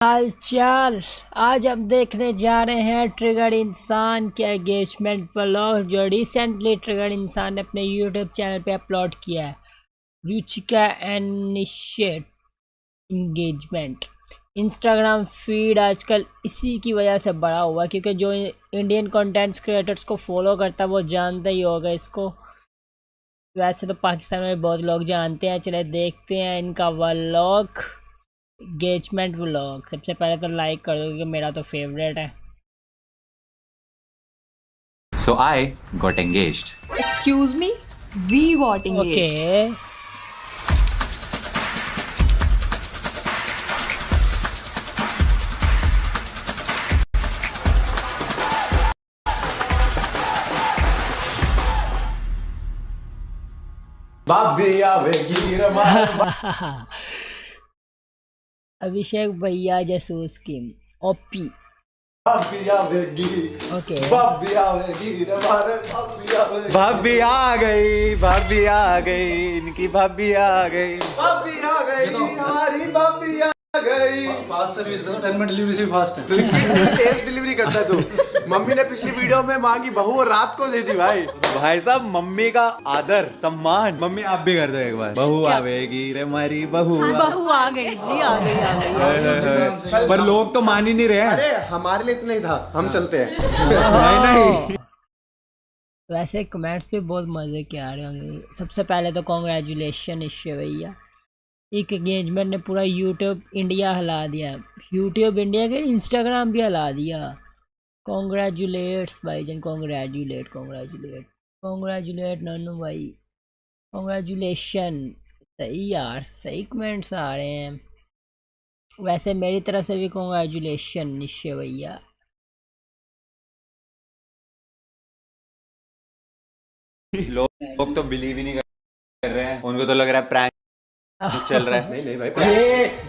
हाल चाल। आज हम देखने जा रहे हैं ट्रिगर इंसान के एंगेजमेंट व्लॉग जो रिसेंटली ट्रिगर इंसान ने अपने यूट्यूब चैनल पे अपलोड किया है। Ruchika initiate engagement. Instagram feed आजकल इसी की वजह से बड़ा हुआ क्योंकि जो इंडियन कंटेंट क्रिएटर्स को फॉलो करता है वो जानता ही होगा इसको। वैसे तो पाकिस्तान में बहुत लोग जानते हैं। चले देखते हैं इनका व्लॉग, एंगेजमेंट व्लॉग। सबसे पहले तो लाइक कर दो क्योंकि मेरा तो फेवरेट है। So I got engaged. Excuse me, we got engaged. Okay भाभी आवेगी रमाल अभिषेक भैया जसूस की ओपी। भाभी आवेगी ओके भाभी आवेगी रमाल भाभी आवेगी भाभी आ गई, भाभी आ गई, इनकी भाभी आ गई। भाभी आ गई हमारी भाभी आ गई। फास्ट सर्विस दो, 10 मिनट डिलीवरी से फास्ट है। तेज डिलीवरी करता है तू। मम्मी ने पिछली वीडियो में मांगी बहू और रात को दे दी भाई। भाई साहब, मम्मी का आदर सम्मान। मम्मी आप भी कर दो एक बार। बहू आवेगी रे हमारी बहू। बहू आ गई जी, आ गई आ गई। पर लोग तो मान ही नहीं रहे हैं। अरे हमारे लिए इतना ही था, हम चलते हैं। नहीं। वैसे कमेंट्स पे बहुत मजे के आ रहे होंगे। सबसे पहले तो कॉन्ग्रेचुलेशन ईशे भैया। एक एंगेजमेंट ने पूरा यूट्यूब इंडिया हिला दिया। यूट्यूब इंडिया के इंस्टाग्राम भी हिला दिया। कॉन्ग्रेचुलेट्स भाईजान, कॉन्ग्रेचुलेट कॉन्ग्रेचुलेट कॉन्ग्रेचुलेट नानू भाई, कॉन्ग्रेचुलेशन। सही यार, सही कमेंट्स आ रहे हैं। वैसे मेरी तरफ से भी कॉन्ग्रेचुलेशन निश्चय भैया। लोग तो बिलीव ही नहीं कर रहे हैं। उनको तो लग रहा है प्रैंक चल रहा है। नहीं भाई,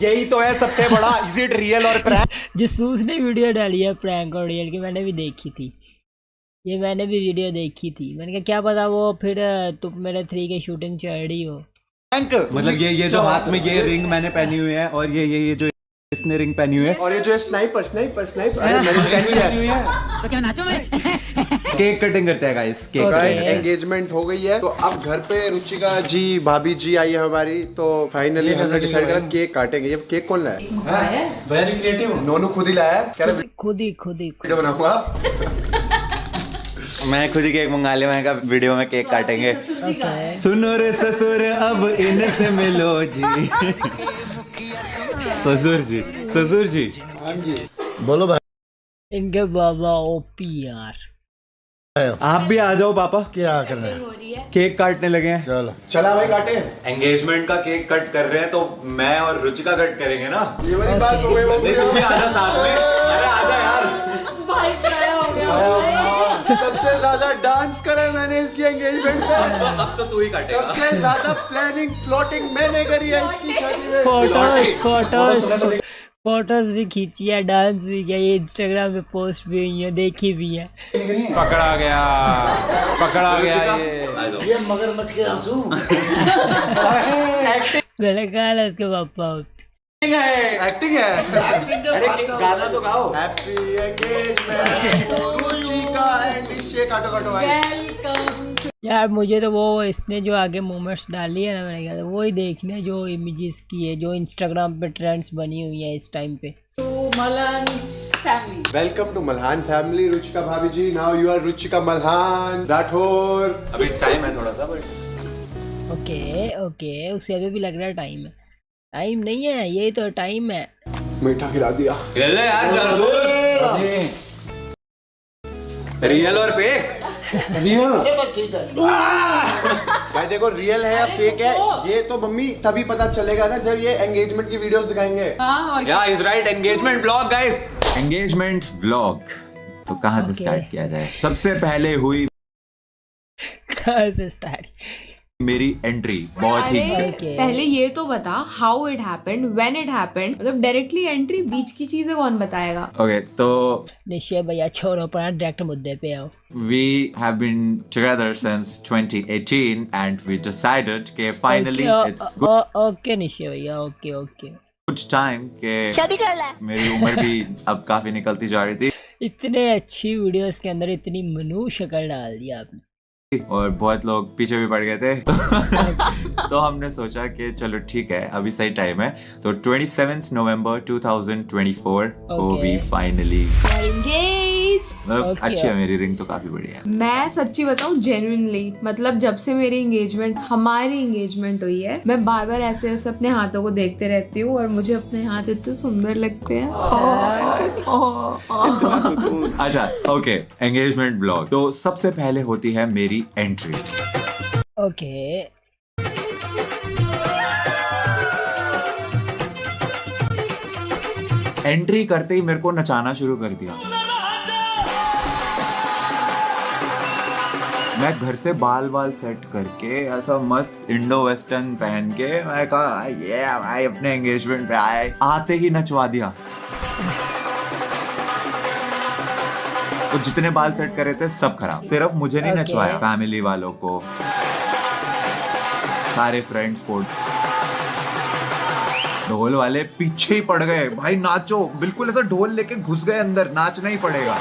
यही तो है सबसे बड़ा। इज इट रियल और प्रैंक? जसूस ने वीडियो डाली है प्रैंक और रियल की, मैंने भी देखी थी। ये मैंने भी वीडियो देखी थी। मैंने कहा क्या पता वो फिर तुम मेरे 3 की शूटिंग चल रही हो। मतलब ये जो हाथ में ये रिंग मैंने पहनी हुई है और ये जो इसने रिंग पहनी हुई है और ये जो स्नाइपर अरे मैंने भी पहनी हुई है। तो क्या नाचो मैं? केक कटिंग करते हैं गाइस। केक गाइस एंगेजमेंट हो गई है तो अब घर पे रुचिका जी भाभी जी आई है हमारी, तो फाइनली हमने डिसाइड करा केक काटेंगे। ये केक कौन लाया है? Very creative. नोनू खुद ही लाया है। कह रहा खुद ही वीडियो बनाऊंगा। मैं खुद ही केक मंगा लिया। मैंने कहा वीडियो में केक काटेंगे। सुनो रे ससुर अब इनसे मिलो जी। ससुर जी हाँ जी बोलो भाई। इनके बाबा ओपी यार। आप भी आ जाओ पापा। क्या कर रहे हैं? केक काटने लगे हैं। चलो चला भाई काटे। एंगेजमेंट का केक कट कर रहे हैं तो मैं और रुचिका कट करेंगे ना। ये वाली बात हो गई वो नहीं, तू भी आजा साथ में। अरे आजा यार। भाई प्राया हो गया। सबसे ज्यादा डांस करे मैंने इसकी एंगेजमेंट पे। अब तो तू ही काटेगा। सबसे ज्यादा प्लानिंग फ्लोटिंग मैंने करी है इसकी शादी में। फोटोज भी खींची है, डांस भी किया, ये इंस्टाग्राम पे पोस्ट भी हुई है, देखी भी है। पकड़ा गया ये मगरमच्छ के आंसू। मैंने कहा ना इसके पापा एक्टिंग है। अरे गाना तो गाओ। हैप्पी एंगेजमेंट रुचिका एंड इशे। काटो काटो भाई। वेलकम। यार मुझे तो वो इसने जो आगे मोमेंट्स डाली है ना, मैंने कहा वो ही देखने जो इमेजेस की है जो इंस्टाग्राम पे ट्रेंड्स बनी हुई है इस टाइम पे। तो Malhans family. Welcome to Malhan family. Ruchika भाभी ji, now you are Ruchika Malhan Rathore. अभी टाइम है थोड़ा सा बट ओके उसे अभी भी लग रहा है टाइम है। टाइम नहीं है, ये तो टाइम है। मीठा खिला दिया। रियल और फेक। भाई देखो रियल है या फेक है ये तो मम्मी तभी पता चलेगा ना जब ये एंगेजमेंट की वीडियोस दिखाएंगे। या is right. Engagement vlog guys. Engagement vlog तो कहाँ से Okay. स्टार्ट किया जाए? सबसे पहले हुई कहाँ से स्टार्ट? मेरी एंट्री बहुत ही Okay. पहले ये तो बता how it happened, when it happened. मतलब डायरेक्टली एंट्री, बीच की चीजें कौन बताएगा? ओके तो निश्चय भैया छोड़ो पर डायरेक्ट मुद्दे पे आओ। we have been together since 2018 and we decided कि finally it's ओके निश्चय भैया, ओके कुछ टाइम के शादी कर ला। मेरी उम्र भी अब काफी निकलती जा रही थी। इतने अच्छी वीडियोस के अंदर इतनी मनु शक्ल डाल दिया आपने। और बहुत लोग पीछे भी पड़ गए थे। तो हमने सोचा कि चलो ठीक है, अभी सही टाइम है। तो 27 नवंबर 2024 को वी फाइनली अच्छी है। मेरी रिंग तो काफी बढ़िया है। मैं सच्ची बताऊं, जेन्युइनली, मतलब जब से मेरी हमारी एंगेजमेंट हुई है, मैं बार बार ऐसे ऐसे अपने हाथों को देखते रहती हूँ और मुझे अपने हाथ इतने सुंदर लगते हैं। अच्छा ओके, एंगेजमेंट ब्लॉग। तो सबसे पहले होती है मेरी एंट्री। ओके एंट्री करते ही मेरे को नचाना शुरू कर दिया। मैं घर से बाल सेट करके ऐसा मस्त इंडो वेस्टर्न पहन के मैं कहा ये भाई अपने एंगेजमेंट पे आते ही नचवा दिया। तो जितने बाल सेट करे थे सब खराब, सिर्फ मुझे नहीं नचवाया, फैमिली वालों को, सारे फ्रेंड्स को। ढोल वाले पीछे ही पड़ गए, भाई नाचो, बिल्कुल ऐसा ढोल लेके घुस गए अंदर, नाचना ही पड़ेगा।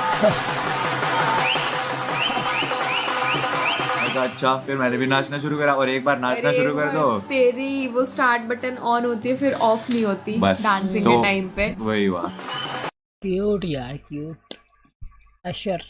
अच्छा फिर मैंने भी नाचना शुरू करा, और एक बार नाचना शुरू कर दो तेरी वो स्टार्ट बटन ऑन होती है फिर ऑफ नहीं होती डांसिंग के टाइम पे। वही हुआ। क्यूट यार, क्यूट अशर।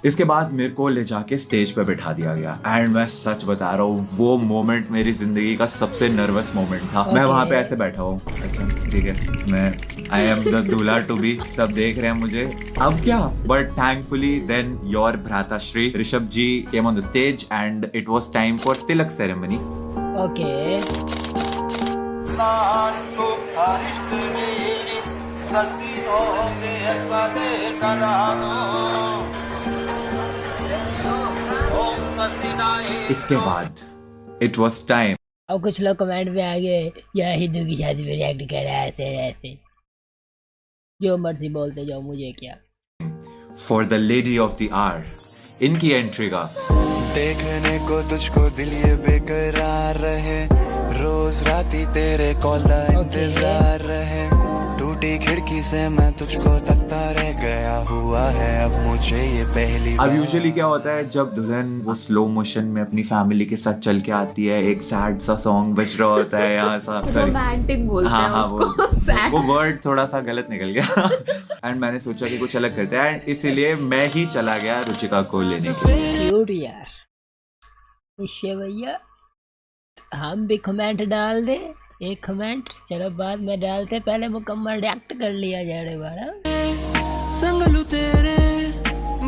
इसके बाद मेरे को ले जाके स्टेज पे बैठा दिया गया, एंड मैं सच बता रहा हूँ वो मोमेंट मेरी जिंदगी का सबसे नर्वस मोमेंट था। मैं वहां पे ऐसे बैठा हूँ, अच्छा ठीक है, मैं I am the dulha to be, सब देख रहे हैं मुझे, अब क्या। बट थैंकफुली देन योर भ्राताश्री Rishabh ji came on the stage and it was time for tilak ceremony. Okay इसके बाद इट वाज टाइम। अब कुछ लोग कमेंट में आ गए, यह हिंदू की शादी में रिएक्ट कर रहा है ऐसे ऐसे, जो मर्जी बोलते जाओ, मुझे क्या। For the lady of the hour, इनकी एंट्री का। देखने को तुझको दिल ये बेकरार रहे, रोज राती तेरे कॉल का इंतजार रहे, टूटी खिड़की से मैं तुझको तकता रह गया हुआ है अब मुझे ये पहली। अब यूजुअली क्या होता है जब दुल्हन वो स्लो मोशन में अपनी फैमिली के साथ चल के आती है, एक सैड सा सॉन्ग बज रहा होता है यहाँ सा, रोमांटिक बोलते हैं उसको, वो वर्ड थोड़ा सा गलत निकल गया। एंड मैंने सोचा कि कुछ अलग करते हैं, एंड इसीलिए मैं ही चला गया रुचिका को लेने के लिए। क्यूट यार निश्चय भैया, हम भी कमेंट डाल दे, एक कमेंट, चलो बाद में डालते, पहले मुकम्मल रिएक्ट कर लिया जाए बारा। संगलू तेरे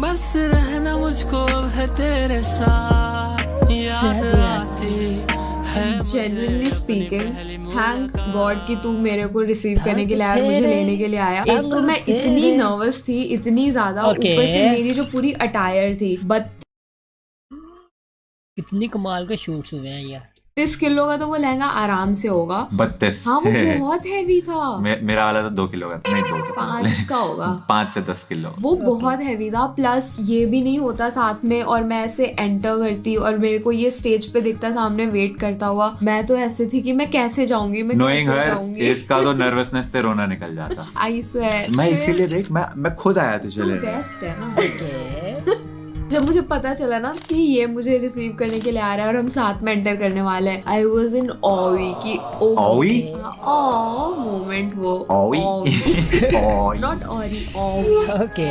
बस रहना मुझको है तेरे साथ, याद आती है। जेन्युइनली स्पीकिंग, थैंक गॉड कि तू मेरे को रिसीव करने के लिए आया, मुझे लेने के लिए आया। एक तो मैं इतनी नर्वस थी, इतनी ज्यादा, ऊपर से मेरी जो पूरी अटायर थी, 32 कमाल के शूट्स हुए हैं यार। 30 किलो का तो वो लहंगा आराम से होगा। 32। हाँ वो बहुत हैवी था। मेरा वाला तो 2 किलो का, नहीं 2 तो 5 का होगा, 5 से 10 किलो। वो बहुत हैवी था, प्लस ये भी नहीं होता साथ में, और मैं ऐसे एंटर करती और मेरे को ये स्टेज पे दिखता सामने वेट करता हुआ, मैं तो ऐसे थी कि मैं कैसे जाऊंगी, मैं कैसे जाऊंगी। इसका तो नर्वसनेस से रोना निकल जाता। आई स्वेयर, मैं इसीलिए देख मैं खुद आया तुझे लेने। बेस्ट है ना। जब मुझे पता चला ना कि ये मुझे रिसीव करने के लिए आ रहा है और हम साथ में एंटर करने वाले हैं, आई वॉज इन ऑवी की मोमेंट, वो नॉट ऑरी, ओके।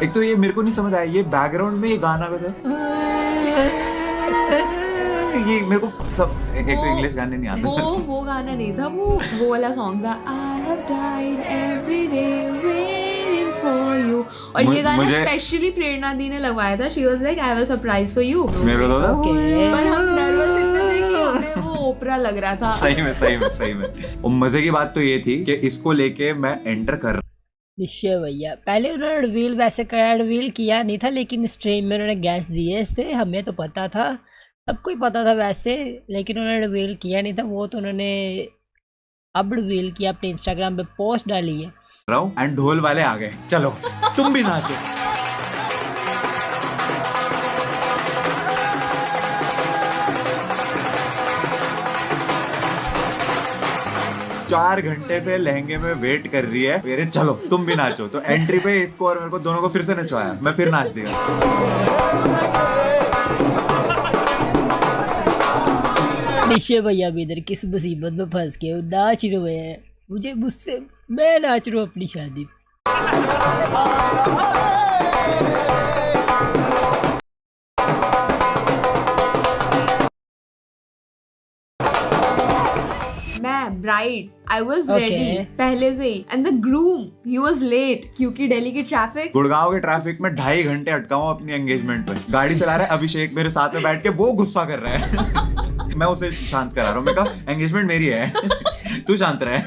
एक तो ये मेरे को नहीं समझ आया, ये बैकग्राउंड में ये गाना बजा, ये मेरे को सब एक तो इंग्लिश गाने नहीं आते। वो गाना नहीं था, वो वाला सॉन्ग था, I have died every day waiting for you, और ये गाना स्पेशली प्रेरणा दी ने लगवाया था। She was like I have a surprise for you। मेरे को तो पर हम नर्वस इतने थे कि हमें वो ओपरा लग रहा था। सही में। और मजे की बात तो ये थी कि इसको लेके मैं एंटर कर निश्चय भैया, पहले उन्होंने रिवील वैसे रिवील किया नहीं था, लेकिन स्ट्रीम में उन्होंने गैस दिए इससे, हमें तो पता था, सबको ही पता था वैसे, लेकिन उन्होंने रिवील किया नहीं था। वो तो उन्होंने अब रिवील किया, अपने इंस्टाग्राम पे पोस्ट डाली है। रहा हूँ एंड ढोल वाले आ गए, चलो तुम भी नाचो। 4 घंटे से लहंगे में वेट कर रही है मेरे, चलो तुम भी नाचो। तो एंट्री पे इसको और मेरे को दोनों को फिर से नचवाया, मैं फिर नाच दिया। निश्चय भैया भी इधर किस मुसीबत में फंस गए, नाच रहे हैं मुझे, मुझसे मैं नाच रहा हूँ अपनी शादी। मैं ब्राइड आई वॉज रेडी पहले से ही, and the groom he was late क्योंकि दिल्ली की ट्रैफिक, गुड़गांव के ट्रैफिक में 2.5 घंटे अटका हूँ अपनी एंगेजमेंट पे। गाड़ी चला रहा है अभिषेक मेरे साथ में बैठ के, वो गुस्सा कर रहा है मैं उसे शांत करा रहा हूँ। मैं कहा एंगेजमेंट मेरी है तू शांत रहे।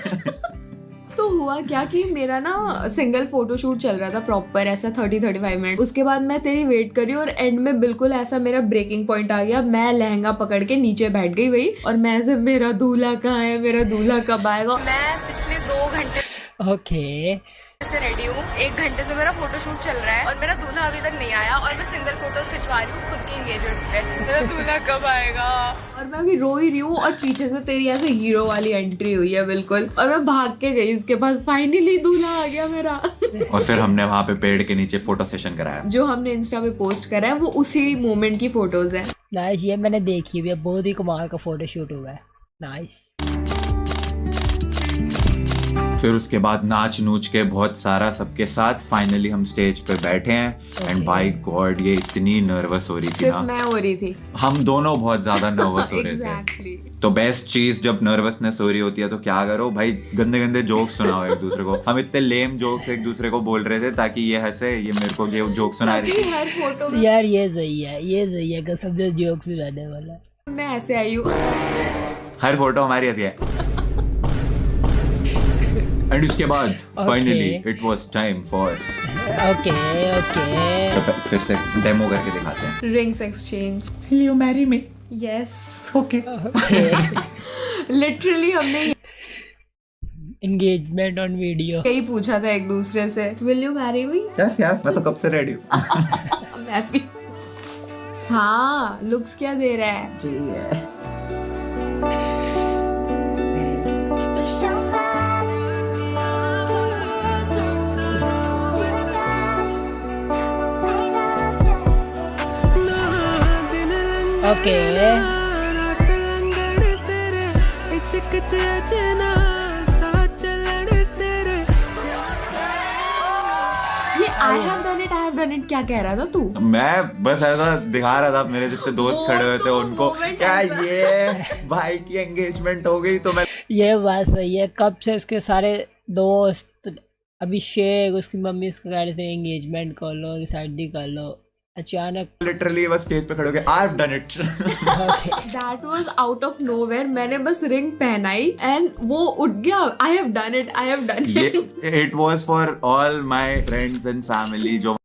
तो हुआ क्या कि मेरा ना सिंगल फोटोशूट चल रहा था प्रॉपर ऐसा 30-35 मिनट। उसके बाद मैं तेरी वेट करी और एंड में बिल्कुल ऐसा मेरा ब्रेकिंग पॉइंट आ गया। मैं लहंगा पकड़ के नीचे बैठ गई वही, और मैं ऐसे मेरा दूल्हा कहाँ है, मेरा दूल्हा कब आएगा। मैं पिछले 2 घंटे ओके से रेडी हूँ, 1 घंटे से मेरा फोटोशूट चल रहा है और मेरा दूल्हा अभी तक नहीं आया, और मैं सिंगल फोटोज खिंचवा रही हूँ खुद की एंगेजमेंट पे। मेरा दूल्हा कब आएगा, और मैं अभी रो ही रही हूँ, और पीछे से तेरी ऐसे हीरो वाली एंट्री हुई है बिल्कुल, और मैं भाग के गई इसके पास, फाइनली दूल्हा आ गया मेरा। और फिर हमने वहाँ पे पेड़ के नीचे फोटो सेशन कराया। जो हमने इंस्टा पे पोस्ट करा है वो उसी मोमेंट की फोटोज है। नाइस, ये मैंने देखी हुई है, बहुत ही कमाल का फोटोशूट हुआ है। नाइस। फिर उसके बाद नाच नूच के बहुत सारा सबके साथ फाइनली हम स्टेज पे बैठे हैं। एंड बाय गॉड ये इतनी नर्वस हो रही थी सिर्फ ना, मैं हो रही थी, हम दोनों बहुत ज्यादा नर्वस हो रहे exactly. थे। तो बेस्ट चीज जब नर्वसनेस हो रही होती है तो क्या करो भाई, गंदे गंदे जोक्स सुनाओ एक दूसरे को। हम इतने लेम जोक्स एक दूसरे को बोल रहे थे ताकि ये हंसे, ये मेरे को ये जोक सुना रही थी। हर फोटो में यार ये सही है, ये सही है, कसम से जोक सुनाने वाला। मैं ऐसे आई हूँ, हर फोटो हमारी हंसी है। एंड उसके बाद finally it was time for okay फिर से डेमो करके दिखाते हैं। Rings exchange. Will you marry me? Yes, Okay. Literally हमने एंगेजमेंट ऑन वीडियो। यही पूछा था एक दूसरे से, will you marry me. Yes yes, मैं तो कब से रेडी हूँ। मैं भी। हाँ, लुक्स क्या दे रहा है। ओके ये आई हैव डन इट क्या कह रहा था तू। मैं बस ऐसा दिखा रहा था, मेरे जितने दोस्त खड़े हुए थे उनको, क्या ये भाई की एंगेजमेंट हो गई। तो मैं ये बात सही है, कब से उसके सारे दोस्त अभिषेक उसकी मम्मी उसको कह रहे थे एंगेजमेंट कर लो, शादी कर लो, अचानक लिटरली बस स्टेज पे खड़े हो गए, आई have done it. That was out of nowhere. मैंने बस रिंग पहनाई एंड वो उठ गया, I have done it, I have done ये it. It was for all my friends and family जो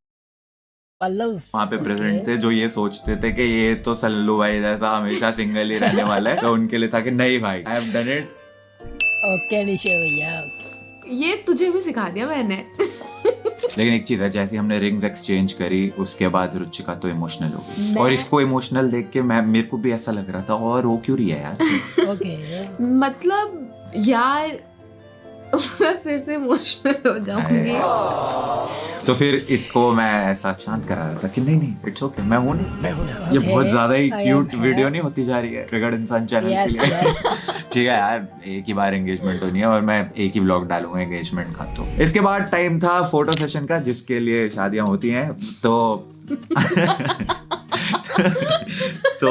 वहाँ पे प्रेजेंट थे, जो ये सोचते थे कि ये तो सल्लू भाई जैसा हमेशा सिंगल ही रहने वाला है। तो उनके लिए था कि नहीं भाई, I have done it. Okay Nisha भैया, ये तुझे भी सिखा दिया मैंने। लेकिन एक चीज है, जैसे हमने रिंग्स एक्सचेंज करी उसके बाद रुचिका तो इमोशनल हो गई, और इसको इमोशनल देख के मेरे को भी ऐसा लग रहा था, और रो क्यों रही है यार। ओके मतलब यार मैं फिर से इमोशनल हो जाऊंगी। तो फिर इसको मैं ऐसा शांत करा रहा था कि नहीं नहीं इट्स ओके, मैं हूँ ना। ये बहुत ज्यादा ही क्यूट वीडियो नहीं होती जा रही है ट्रिगर्ड इंसान चैनल के लिए। ठीक है यार, एक ही बार एंगेजमेंट होनी है और मैं एक ही व्लॉग डालूंगा एंगेजमेंट का। तो इसके बाद टाइम था फोटो सेशन का, जिसके लिए शादियां होती हैं। तो तो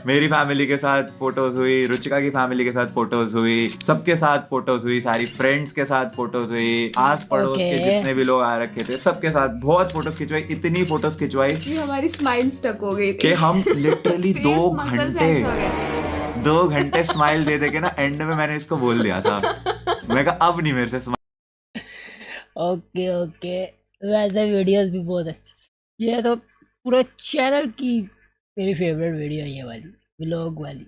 मेरी फैमिली के साथ फोटोज हुई, रुचिका की फैमिली के साथ फोटोज हुई, सबके साथ फोटोज हुई, सारी फ्रेंड्स के साथ फोटोज हुई, आस पड़ोस के जितने भी लोग आ रखे थे सबके साथ बहुत फोटोज खिंचवाई। इतनी फोटोज खिंचवाई कि हमारी स्माइल स्टक हो गई कि हम लिटरली 2 घंटे स्माइल दे के ना एंड में मैंने इसको बोल दिया था, मैं कहा अब नहीं मेरे से स्माइल। ओके वैसे वीडियोस भी बहुत अच्छी। ये तो पूरा चैनल की मेरी फेवरेट वीडियो है ये वाली, व्लॉग वाली,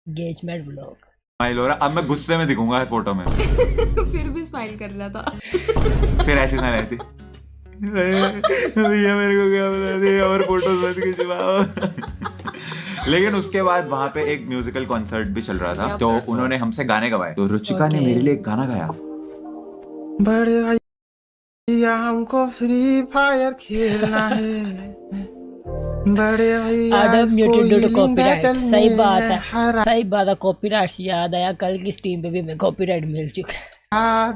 एंगेजमेंट व्लॉग। स्माइल हो रहा, अब मैं गुस्से में दिखूंगा फोटो में। फिर भी स्माइल कर रहा था। फिर ऐसी ना रहती, भैया मेरे को क्या बता दे और फोटोज मत खिंचवाओ। लेकिन उसके बाद वहाँ पे एक म्यूजिकल कॉन्सर्ट भी चल रहा था, तो उन्होंने हमसे गाने गवाए। तो रुचिका ने मेरे लिए एक गाना गाया। बड़े भैया हमको फ्री फायर खेलना है, बड़े भैया सही बात है, कॉपीराइट याद आया, कल की स्ट्रीम पे भी मैं कॉपीराइट मिल चुका है।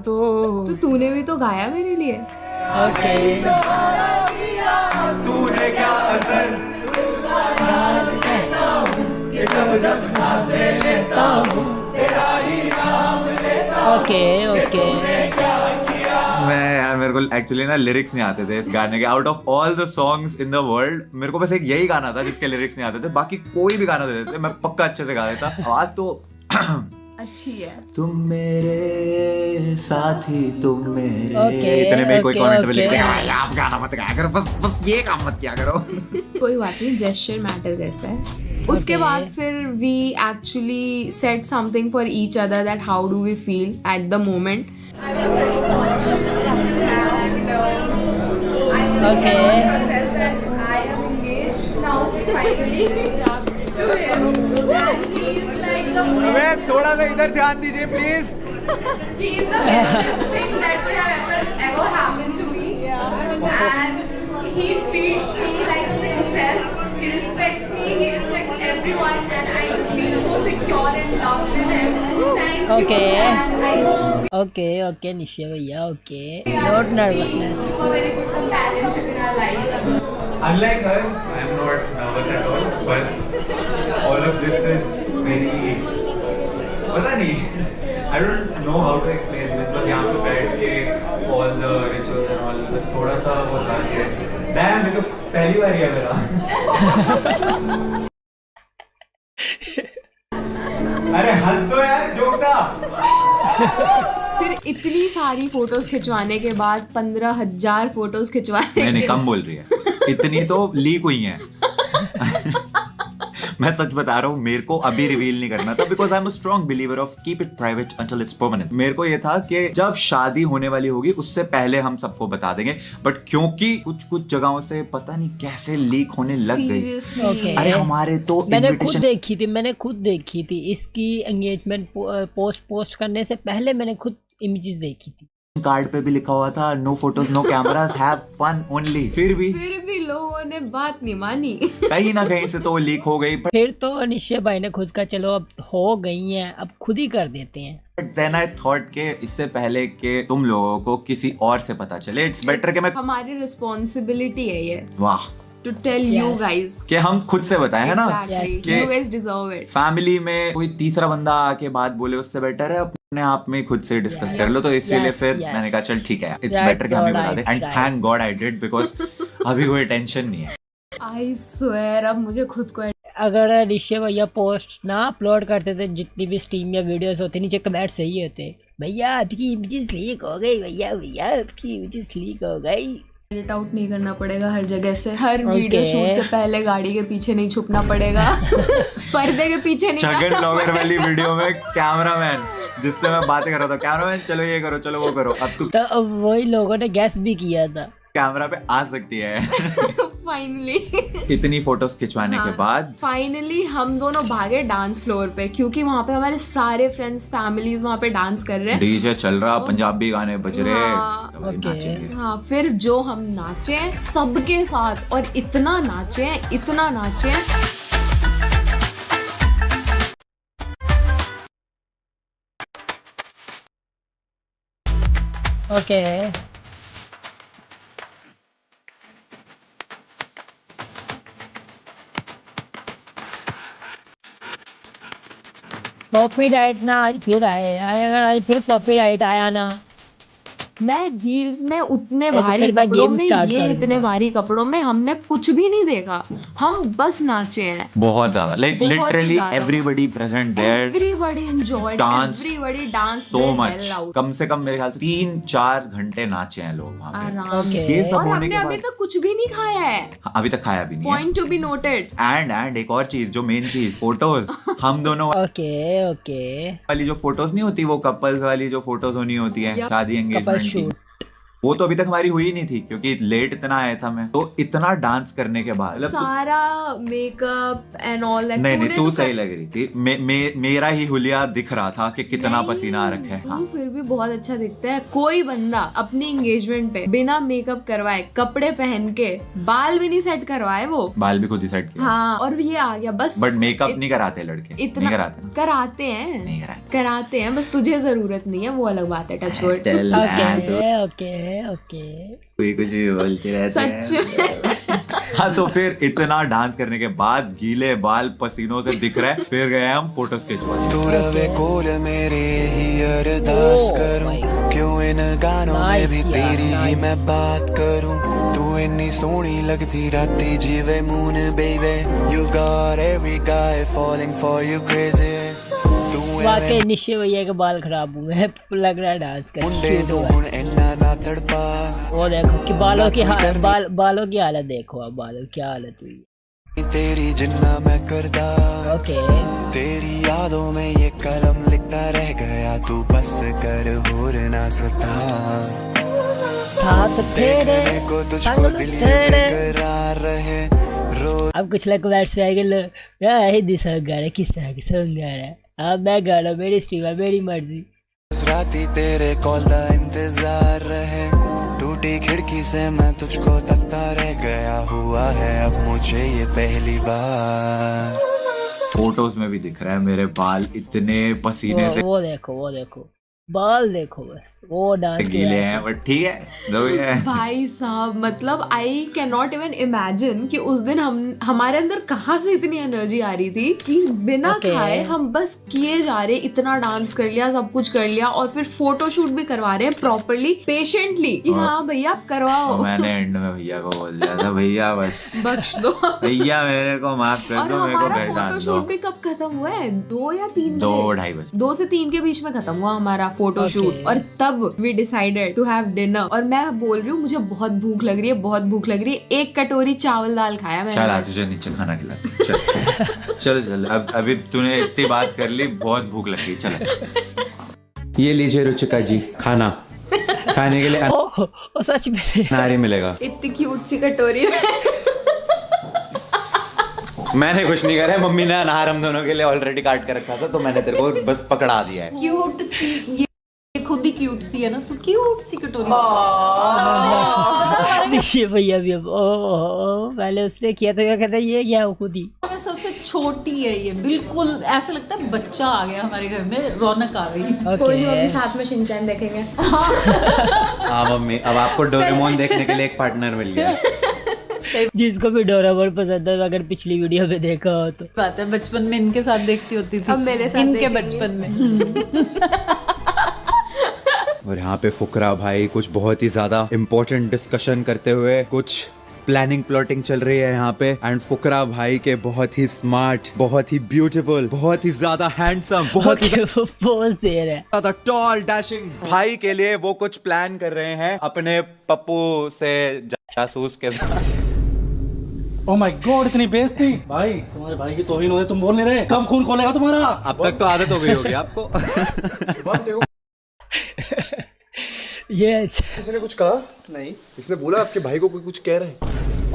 तो तूने भी तो गाया मेरे लिए। ओके तूने क्या असर ओके मैं यार, मेरे को एक्चुअली ना लिरिक्स नहीं आते थे इस गाने के। Out of all the songs in the world मेरे को बस एक यही गाना था जिसके लिरिक्स नहीं आते थे, बाकी कोई भी गाना दे देते मैं पक्का अच्छे से गा देता। आवाज तो अच्छी है। तुम मेरे साथी तुम मेरे, इतने में कोई कमेंट में लिख दे आप गाना मत गाया करो, बस ये काम मत किया करो। कोई बात नहीं, जेस्चर मैटर करता है। उसके बाद फिर we actually said something for each other, that how do we feel at the moment. I was very conscious and I still cannot process that I am engaged now finally to him, and he is like the best. थोड़ा सा इधर ध्यान दीजिए please. He is the bestest thing that could have ever happened to me, and he treats me like a princess. He respects me, he respects everyone, and I just feel so secure and loved with him. Thank you, and I hope okay निश्चय भैया, okay not nervousness. do a very good companionship in our life. Unlike her, I am not nervous at all. But all of this is very, पता नहीं, I don't know how to explain this. बस यहाँ पे बैठ के all the rituals and all, बस थोड़ा सा वो था कि मैम ये तो पहली बार ही है मेरा। अरे हंस दो यार, जोक था। फिर इतनी सारी फोटोज खिंचवाने के बाद 15,000 फोटोज खिंचवाने नहीं कम बोल रही है, इतनी तो लीक हुई हैं। मैं सच बता रहा हूँ, मेरे को अभी रिवील नहीं करना था, because I am a strong believer of keep it private until it's permanent. मेरे को ये था कि जब शादी होने वाली होगी उससे पहले हम सबको बता देंगे, बट क्योंकि कुछ जगहों से पता नहीं कैसे लीक होने लग गई। अरे हमारे तो मैंने खुद देखी थी इसकी एंगेजमेंट पोस्ट करने से पहले, मैंने खुद इमेजेस देखी थी। कार्ड पे भी लिखा हुआ था no photos no cameras, have fun only. फिर भी लोगों ने बात नहीं मानी। कहीं ना कहीं से तो वो लीक हो गई। फिर तो निश्चय भाई ने खुद का चलो अब हो गई है, अब खुद ही कर देते हैं। बट देन आई थॉट के इससे पहले कि तुम लोगों को किसी और से पता चले, इट्स बेटर कि मैं, हमारी रिस्पॉन्सिबिलिटी है ये, वाह, to tell you guys कि हम खुद से बताएं, है ना, exactly. You guys deserve it. Family में कोई तीसरा बंदा आके बात बोले उससे बेटर है अपने आप में खुद से डिस्कस कर लो। तो इसीलिए फिर मैंने कहा चल ठीक है, इट्स बेटर कि हम ही बता दें। And thank God I did, because अभी कोई टेंशन नहीं है। I swear अब मुझे खुद को, अगर ऋषि भैया पोस्ट ना अपलोड करते थे, जितनी भी स्ट्रीम या वीडियोस होती, नीचे कमेंट सही होते, भैया आपकी इमेजेस लीक हो गई, भैया आपकी इमेजेस लीक हो गई। एडिट आउट नहीं करना पड़ेगा हर जगह से, हर वीडियो शूट से पहले गाड़ी के पीछे नहीं छुपना पड़ेगा, पर्दे के पीछे नहीं। छगन ब्लॉगर वाली वीडियो में कैमरामैन जिससे मैं बातें कर रहा था, कैमरामैन चलो ये करो चलो वो करो, अब तू, तो वही लोगों ने गैस भी किया था कैमरा पे आ सकती है। फाइनली इतनी फोटोज खिंचवाने के बाद फाइनली हम दोनों भागे डांस फ्लोर पे, क्योंकि वहाँ पे हमारे सारे फ्रेंड्स फैमिलीज वहाँ पे डांस कर रहे हैं, डीजे चल रहा, पंजाबी गाने बज रहे, हाँ। फिर जो हम नाचे सबके साथ, और इतना नाचे ओके। कॉपीराइट ना आज फिर अगर आज फिर कॉपीराइट आया ना, मैं रील्स में उतने भारी कपड़ों में, ये इतने भारी कपड़ों में हमने कुछ भी नहीं देखा, हम बस नाचे हैं बहुत ज्यादा, like literally everybody present there, everybody enjoyed, everybody dance so much. कम से कम मेरे ख्याल से 3-4 घंटे नाचे हैं लोग वहाँ पे। आराम से। ये सब और होने हमने के अभी बाद तक कुछ भी नहीं खाया है, अभी तक खाया भी नहीं है। Point to be noted. And एक और चीज, जो मेन चीज, फोटोज हम दोनों ओके वाली जो फोटोज नहीं होती, वो कपल्स वाली जो फोटोज होनी होती है शादी एंगेजमेंट की, वो तो अभी तक हमारी हुई नहीं थी क्योंकि लेट इतना आया था मैं। तो इतना डांस करने के बाद सारा मेकअप एंड ऑल दैट। नहीं तू सही लग रही थी। मेरा ही हुलिया दिख रहा था कि कितना पसीना रखे है। हाँ। फिर भी बहुत अच्छा दिखता है। कोई बंदा अपनी एंगेजमेंट पे बिना मेकअप करवाए, कपड़े पहन के, बाल भी नहीं सेट करवाए, वो बाल भी खुद ही सेट किया। हाँ, और ये आ गया बस। बट मेकअप नहीं कराते लड़के, इतना नहीं कराते। कराते हैं, बस तुझे जरूरत नहीं है, वो अलग बात है। Touch word. ओके कोई कुछ भी बोलते रहते हैं। सच। हाँ, तो फिर इतना डांस करने के बाद गीले बाल पसीनों से दिख रहे, फिर गए हम फोटो खिंचवाने। तू रवे कोल मेरे ही अरदास करूं, क्यों इन गानों में भी तेरी ही मैं बात करूं। तू इतनी सोहनी लगती राती जीवे moon baby, you got every guy falling for you crazy. वाकई निश्चय भैया के बाल खराब हुए हैं, लग रहा है डांस कर। वो देखो कि बालों की बालों की हालत देखो, अब बालों की हालत हुई। तेरी जिन्ना मैं करदा, ओके तेरी यादों में ये कलम लिखता रह गया, तू बस कर होर ना सता। देखने को तुझको दिल ये बेकरार रहे रोज। अब कुछ लोग कमेंट्स में आएंगे दिशा गा रहा, किस तरह की सॉन्ग गा रहा है। अब मैं गा रहा हूँ, मेरी स्ट्रीम है, मेरी मर्जी। राती तेरे कॉल का इंतजार रहे, टूटी खिड़की से मैं तुझको तकता रह गया, हुआ है अब मुझे ये पहली बार। फोटोज में भी दिख रहा है मेरे बाल इतने पसीने से। वो देखो बाल देखो, बस वो डांस गीले हैं, बट ठीक है जो भी है। भाई साहब, मतलब I can not even imagine कि उस दिन हमारे अंदर कहाँ से इतनी एनर्जी आ रही थी कि बिना खाए हम बस किए जा रहे, इतना डांस कर लिया, सब कुछ कर लिया, और फिर फोटो शूट भी करवा रहे हैं प्रॉपरली, पेशेंटली कि हाँ भैया करवाओ। मैंने एंड में भैया को बोल दिया था, भैया बस बख्श दो भैया, मेरे को माफ कर दो, मेरे को घर डाल दो। फोटो शूट भी कब खत्म हुआ है? 2 या 3 2-2:30 बजे, 2 से 3 के बीच में खत्म हुआ हमारा फोटो शूट। और तब we decided to have dinner. और मैं बोल रही हूँ मुझे बहुत भूख लग रही है, बहुत भूख लग रही है। 1 कटोरी चावल दाल खाया मैंने। चल तुझे नीचे खाना खिला। चल अब अभी तूने इतनी बात कर ली, बहुत भूख लग गई। चल ये लीजिए रुचिका जी खाना, खाने के लिए सच में नारी मिलेगा। इतनी क्यूट सी कटोरी में। मैंने कुछ नहीं करा, मम्मी ने अनार हम दोनों के लिए ऑलरेडी काट के रखा था, तो मैंने तेरे को बस पकड़ा दिया है। क्यूट सी, ये खुद ही क्यूट सी है ना, तो क्यूट सी कटोरी। भैया भी पहले उसने किया तो क्या कहता है, ये क्या खुद ही सबसे छोटी है ये, बिल्कुल ऐसा लगता है बच्चा आ गया हमारे घर में, रौनक आ गई। कोई नहीं, मम्मी साथ में शिनचैन देखेंगे। हाँ मम्मी, अब आपको डोरेमोन देखने के लिए एक पार्टनर मिल गया। जिसको भी डोरेमोन पसंद है, अगर पिछली वीडियो में देखा हो तो। बात है, बचपन में इनके साथ देखती होती थी, अब मेरे साथ इनके बचपन में। और यहाँ पे फुकरा भाई कुछ बहुत ही ज्यादा इम्पोर्टेंट डिस्कशन करते हुए, कुछ प्लानिंग प्लॉटिंग चल रही है यहाँ पे। एंड फुकरा भाई के बहुत ही स्मार्ट, बहुत ही ब्यूटीफुल, बहुत ही ज्यादा हैंडसम, बहुत ही पोज दे रहे हैं, ज्यादा टॉल डैशिंग भाई के लिए वो कुछ प्लान कर रहे हैं अपने पप्पू से जासूस के साथ। ओह माय गॉड, इतनी बेइज्जती भाई, तुम्हारे भाई की तौहीन हो रही, तुम बोल नहीं रहे, कब खून खोलेगा तुम्हारा? अब तक तो आदत हो गई होगी आपको। ये इसने कुछ कहा नहीं, इसने बोला आपके भाई को कोई कुछ कह रहे हैं।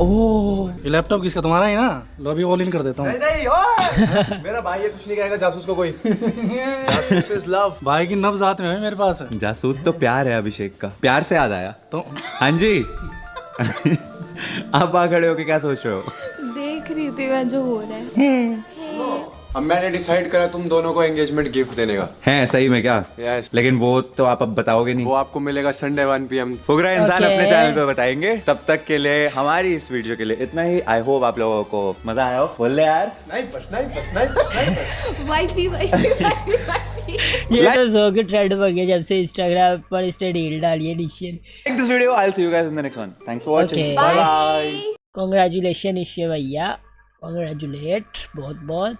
ओह, ये लैपटॉप किसका? तुम्हारा ही ना? लो अभी ऑल इन कर देता हूँ। नहीं ओए, मेरा भाई ये कुछ नहीं कहेगा जासूस को कोई। जासूस इज लव। भाई की नब्ज हाथ में है मेरे पास। जासूस तो प्यार है अभिषेक का। प्यार से याद आया तो हाँ जी। आप आ खड़े हो के क्या सोच रहे हो? देख रही थी मैं जो हो रहा है। अब मैंने डिसाइड करा तुम दोनों को एंगेजमेंट गिफ्ट देने का। है सही में क्या? Yes. लेकिन वो तो आप अब बताओगे नहीं। वो आपको मिलेगा संडे 1 PM। फुकरा इंसान अपने चैनल पे बताएंगे। तब तक के लिए हमारी इस वीडियो के लिए इतना ही। आई होप आप लोगों को मजा आया हो। बोल ले यार। वाइफी ये तो जो कि ट्रेंड बन गया जब से इंस्टाग्राम पर इसने रील डाली है निश्चय। Like this video, I'll see you guys in the next one. Thanks for watching. Okay. Bye bye. Congratulations निश्चय भैया, congratulate बहुत।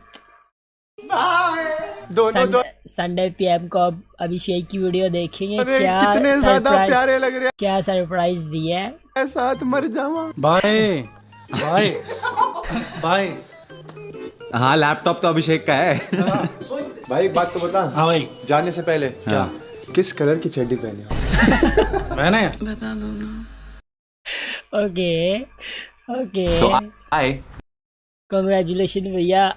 संडे PM को अब अभिषेक की वीडियो देखेंगे। क्या कितने ज्यादा प्यारे लग रहे हैं, क्या सरप्राइज दिया है। साथ मर जावा। भाई भाई भाई, हाँ लैपटॉप तो अभिषेक का है। भाई बात तो बता। हाँ भाई, जाने से पहले क्या किस कलर की चड्डी पहनी हो? मैंने बता दो ना। Okay okay So, I congratulation भैया